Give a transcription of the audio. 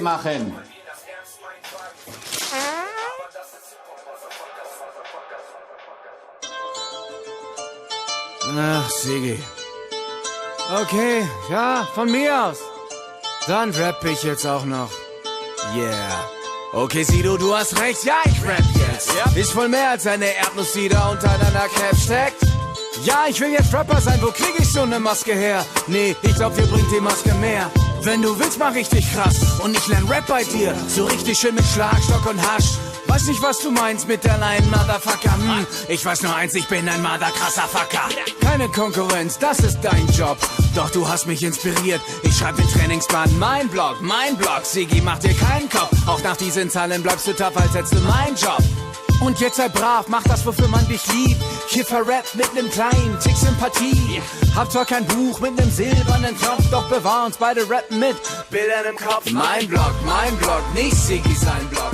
machen. Ach, Sigi. Okay, ja, von mir aus. Dann rapp ich jetzt auch noch. Yeah. Okay, Sido, du hast recht, ja, ich rap jetzt. Yep. Ist voll mehr als eine Erdnuss, die da unter deiner Cap steckt. Ja, ich will jetzt Rapper sein, wo krieg ich so eine Maske her? Nee, ich glaub, dir bringt die Maske mehr. Wenn du willst, mach ich dich krass und ich lern Rap bei dir. So richtig schön mit Schlagstock und Hasch. Weiß nicht, was du meinst mit der Line, Motherfucker. Ich weiß nur eins, ich bin ein motherkrasser Fucker. Keine Konkurrenz, das ist dein Job. Doch du hast mich inspiriert. Ich schreib den Trainingsplan, mein Blog. Sigi, mach dir keinen Kopf. Auch nach diesen Zahlen bleibst du tough, als hättest du meinen Job. Und jetzt sei brav, mach das, wofür man dich liebt. Hier verrappt mit nem kleinen Tick Sympathie. Hab zwar kein Buch mit nem silbernen Tropf, doch bewahr uns beide rappen mit Bildern im Kopf. Mein Blog, nicht Siggi sein Blog.